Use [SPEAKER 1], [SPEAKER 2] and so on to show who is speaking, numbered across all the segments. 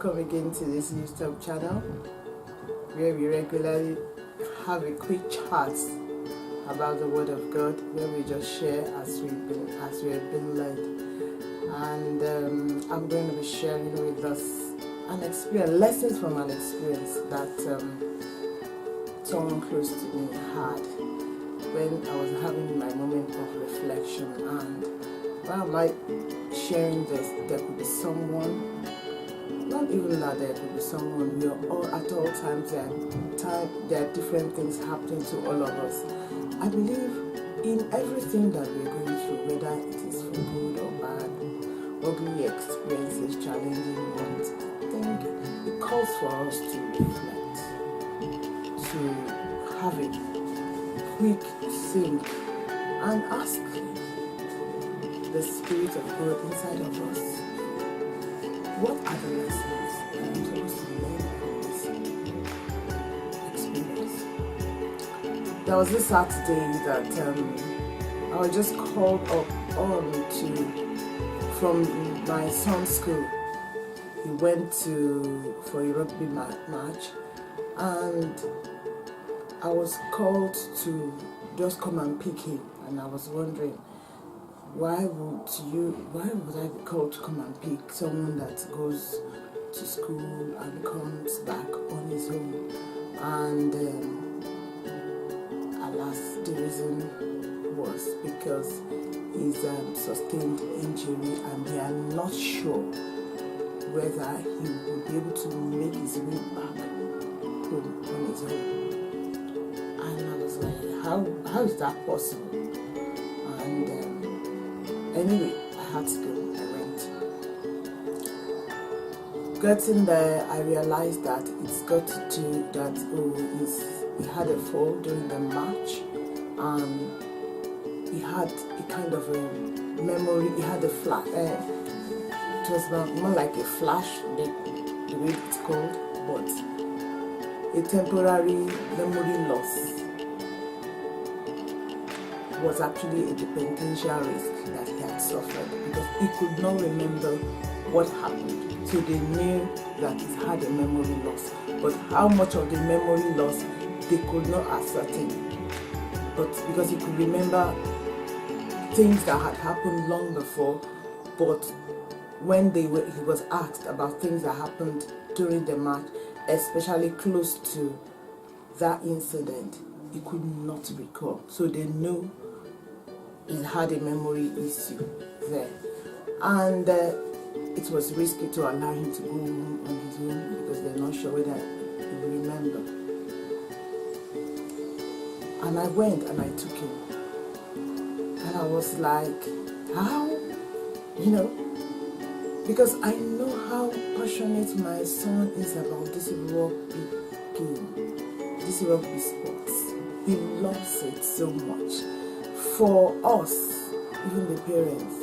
[SPEAKER 1] welcome again to this YouTube channel where we regularly have a quick chat about the Word of God, where we just share as we have been led. And I'm going to be sharing with us an experience, lessons from an experience that someone close to me had when I was having my moment of reflection. And why am I sharing this? There could be someone, not even that there could be someone, we are all at all times, there are different things happening to all of us. I believe in everything that we're going through, whether it is for good or bad, ugly experiences, challenging ones, I think it calls for us to reflect, to have a quick think and ask the Spirit of God inside of us, what are the lessons that I'm supposed to learn from this experience? There was this Saturday that I was just called up from my son's school. He went for a rugby match, and I was called to just come and pick him, and I was wondering, why would I be called to come and pick someone that goes to school and comes back on his own? And alas, the reason was because he's sustained injury, and they are not sure whether he will be able to make his way back home on his own. And I was like, how is that possible? And anyway, I had to go. I went. Getting there, I realized that it's got to do that. He had a fall during the match, and he had a kind of a memory. He had a flash. It was more like a flash, the way it's called, but a temporary memory loss was actually a potential risk that he had suffered, because he could not remember what happened. So they knew that he had a memory loss, but how much of the memory loss they could not ascertain. But because he could remember things that had happened long before, but when he was asked about things that happened during the match, especially close to that incident, he could not recall. So they knew he had a memory issue there, and it was risky to allow him to go home on his own, because they're not sure whether he will remember. And I went and I took him, and I was like, how? Because I know how passionate my son is about this rugby game, this rugby sports. He loves it so much. For us, even the parents,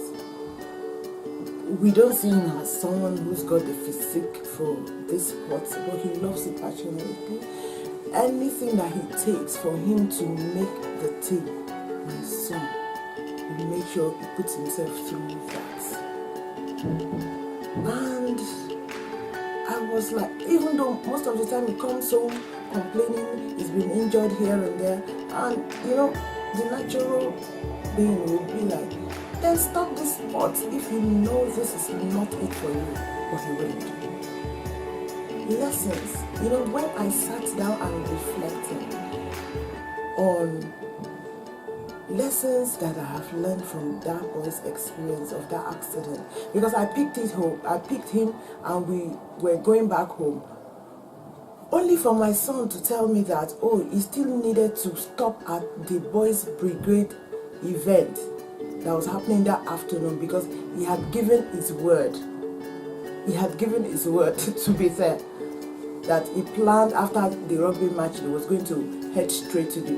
[SPEAKER 1] we don't see him as someone who's got the physique for this sport, but he loves it passionately. Anything that he takes for him to make the team, my son will make sure he puts himself through that. And I was like, even though most of the time he comes home complaining, he's been injured here and there, and the natural being will be like, then stop this sport if you know this is not it for you. But he wouldn't. Lessons. When I sat down and reflected on lessons that I have learned from that boy's experience of that accident, because I picked him and we were going back home, only for my son to tell me that, he still needed to stop at the boys' brigade event that was happening that afternoon, because he had given his word. He had given his word, to be fair, that he planned after the rugby match, he was going to head straight to the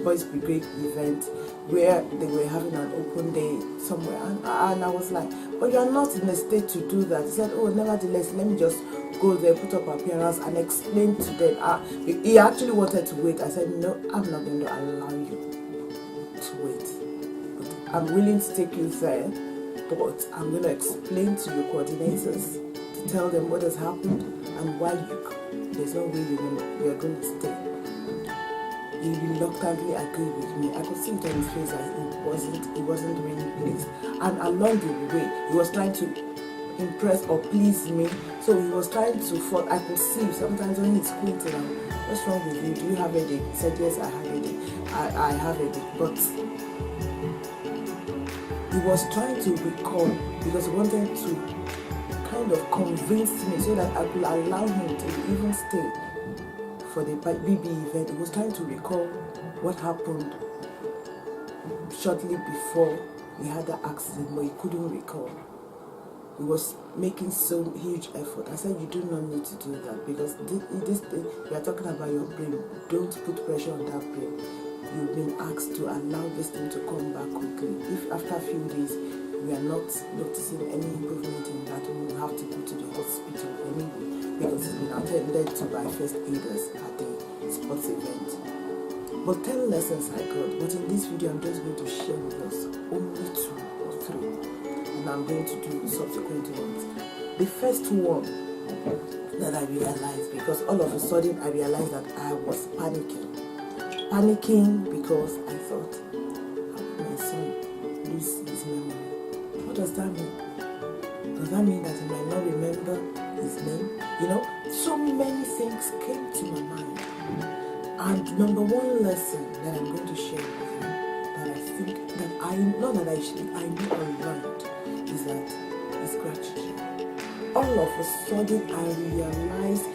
[SPEAKER 1] boys' brigade event, where they were having an open day somewhere. And I was like, but you are not in a state to do that. He said, nevertheless, let me just go there, put up appearance and explain to them. He actually wanted to wait. I said, no, I'm not going to allow you to wait. But I'm willing to take you there, but I'm going to explain to your coordinators the tell them what has happened and why there's no way you're going to stay. He reluctantly agreed with me. I could see it on his face that he wasn't really pleased. And along the way, he was trying to impress or please me. So he was trying to fall. I could see sometimes when he's squinting, what's wrong with you? Do you have a headache? He said, yes, I have a headache. I have a headache. But he was trying to recall because he wanted to kind of convince me so that I could allow him to even stay for the BB event. He was trying to recall what happened shortly before he had the accident, but he couldn't recall. He was making so huge effort. I said, you do not need to do that because this thing, we are talking about your brain. Don't put pressure on that brain. You've been asked to allow this thing to come back quickly. If after a few days we are not noticing any improvement in that, we will have to go to the hospital anyway because it's been attended to by first aiders at the sports event. But 10 lessons I got, but in this video I'm just going to share with us only 2 or 3. And I'm going to do subsequent ones. The first one that I realized, because all of a sudden I realized that I was panicking because I thought, how could my son lose his memory? What does that mean? Does that mean that he might not remember his name? You know, so many things came to my mind. And number one lesson that I'm going to share with you, that I think that I know I learned, is that it's gratitude. All of a sudden I realized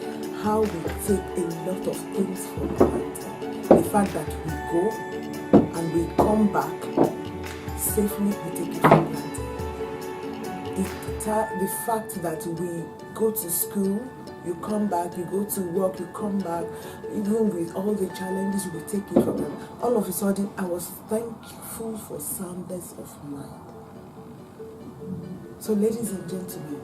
[SPEAKER 1] how we take a lot of things for granted. The fact that we go and we come back safely, we take it for granted. The fact that we go to school, you come back, you go to work, you come back, even with all the challenges, we take it for granted. All of a sudden I was thankful for soundness of mind. So ladies and gentlemen,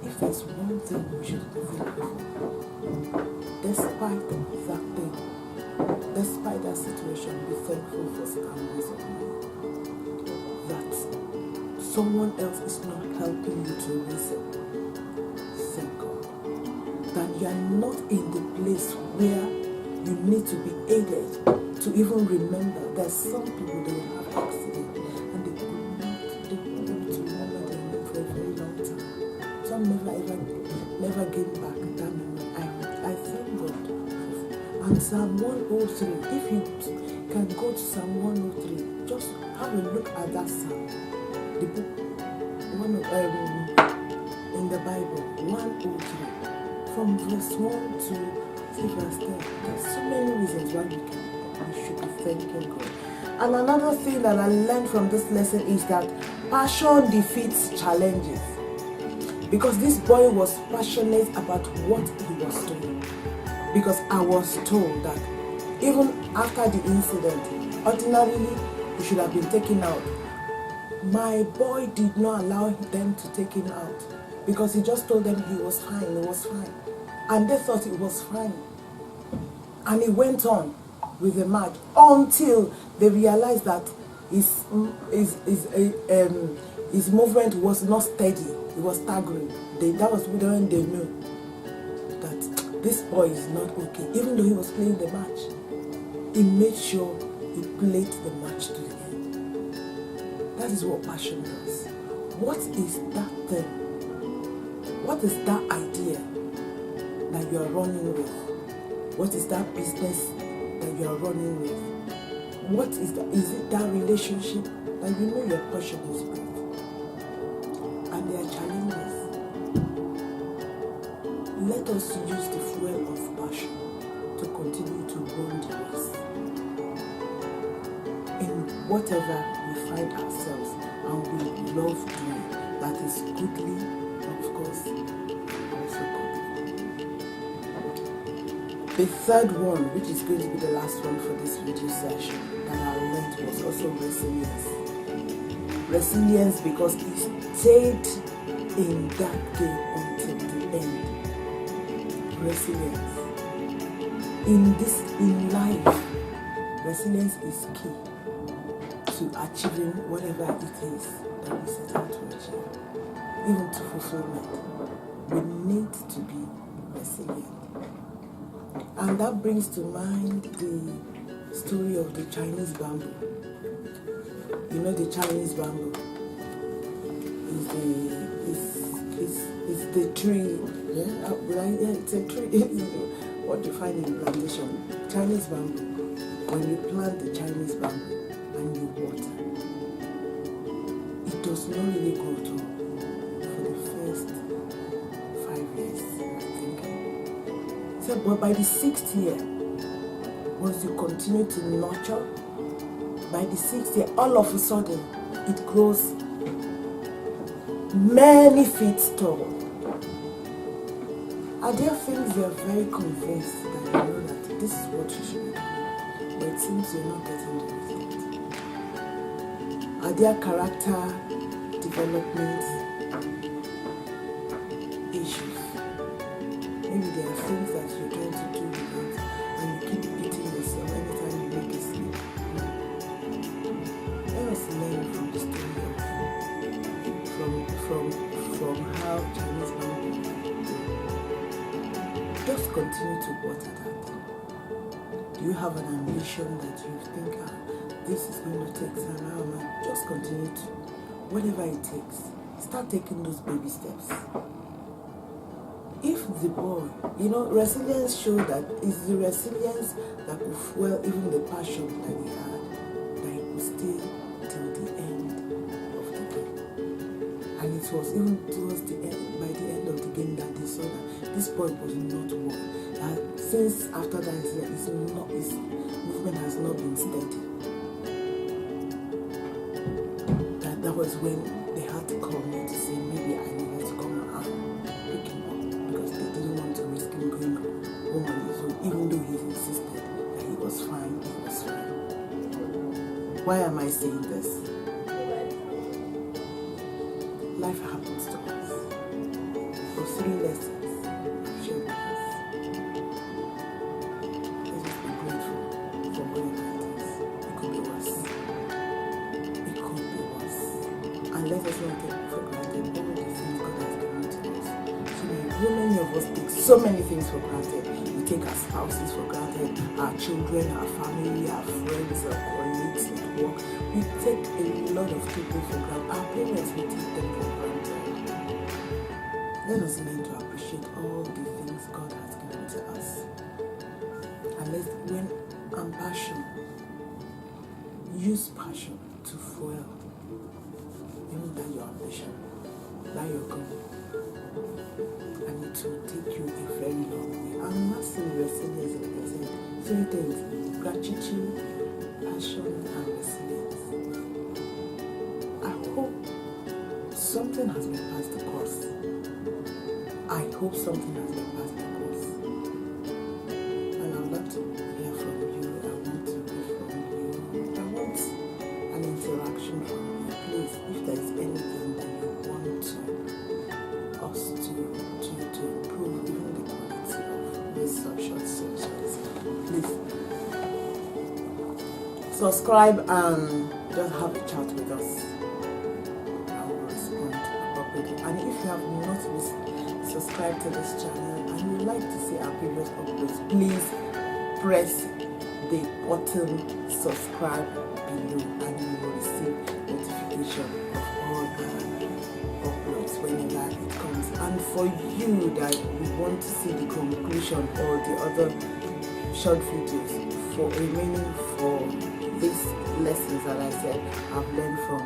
[SPEAKER 1] if there's one thing we should be thankful for, despite that thing, despite that situation, be thankful for soundness of mind. That someone else is not helping you to reason. Thank God. That you are not in the place where you need to be aided to even remember that some people they will have accidents and they could not to remember them for a very long time. Some never came back that memory. I thank God. And Psalm 103, if you can go to Psalm 103, just have a look at that psalm. The book in the Bible, 103. From verse 1 to verse 10. There's so many reasons why we should be thanking God. And another thing that I learned from this lesson is that passion defeats challenges. Because this boy was passionate about what he was doing. Because I was told that even after the incident, ordinarily he should have been taken out. My boy did not allow them to take him out. Because he just told them he was fine, he was fine. And they thought it was fine. And he went on with the match until they realized that his movement was not steady. It was staggering. That was when they knew that this boy is not okay. Even though he was playing the match, he made sure he played the match to the end. That is what passion does. What is that thing? What is that idea that you are running with? What is that business that you are running with? What is that? Is it that relationship that you know your passion is with? And there are challenges. Let us use the fuel of passion to continue to run the race. In whatever we find ourselves and we love doing, that is goodly, of course, also godly. The third one, which is going to be the last one for this video session, that I learned was also resilience. Resilience because he stayed in that game until the end. Resilience. In life, resilience is key to achieving whatever it is that we set out to achieve, even to fulfillment. we need to be resilient. And that brings to mind the story of the Chinese bamboo. You know, the Chinese bamboo is the tree. Yeah, it's a tree. What you find in plantation. Chinese bamboo. When you plant the Chinese bamboo and you water, it does not really grow tall for the first 5 years, I think. So, but by the 6th year, once you continue to nurture, by the 6th year, all of a sudden, it grows many feet tall. Are there things you are very convinced that you know that this is what you should do, but it seems you're not getting the result? Are there character development issues? Maybe there are things that you're trying to do without, and you keep beating yourself every time you make a slip. Let us learn from the story from how Chinese bamboo. Just continue to water that. Do you have an ambition that you think, this is going to take some time? Just continue to, whatever it takes, start taking those baby steps. If the boy, resilience shows that it's the resilience that will fuel even the passion that he had, that he could stay till the end of the game. And it was even towards the end, by the end of the game, that they saw that this boy was not one. That since after that incident, his movement has not been steady. That was when they had to call me to say maybe I needed to come and pick him up, because they didn't want to risk him going home on his own, even though he insisted that he was fine, he was fine. Why am I saying this? Life happens to us. For 3 lessons I've shared with us. Let's just be grateful for whatever it is. It could be worse. It could be worse. And let us not take for granted all the things God has given to us. So many of us take so many things for granted. We take our spouses for granted, our children, our family, our friends, our colleagues at work. We take a lot of people for granted. Our parents, we take them for granted. Let us learn to appreciate all the things God has given to us. And when I'm passionate, use passion to fuel even that your ambition, that your goal. And it will take you a very long way. I'm not saying resilience, like I said, 3 things: gratitude, passion, and resilience. I hope something has been passed across. I hope something has been passed across. And I would love to hear from you. I want to hear from you. I want an interaction from you. Please, if there is anything that you want us to improve, even the quality of this short sessions, please subscribe and just have a chat with us. I will respond appropriately. And if you have not subscribe to this channel and you would like to see our previous uploads, please press the button subscribe below and you will receive notification of all our uploads whenever it comes. And for you that we want to see the conclusion or the other short videos for remaining for these lessons that I said I've learned from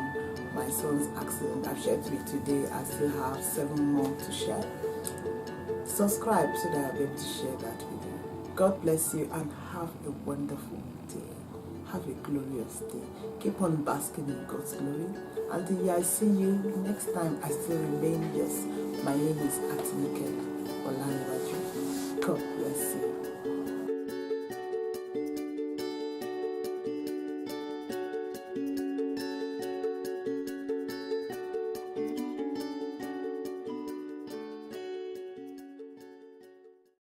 [SPEAKER 1] my son's accident I've shared with today. I still have 7 more to share. Subscribe so that I'll be able to share that with you. God bless you and have a wonderful day. Have a glorious day. Keep on basking in God's glory. Until I see you next time, I still remain yours. My name is Atinuke, Olanrewaju. God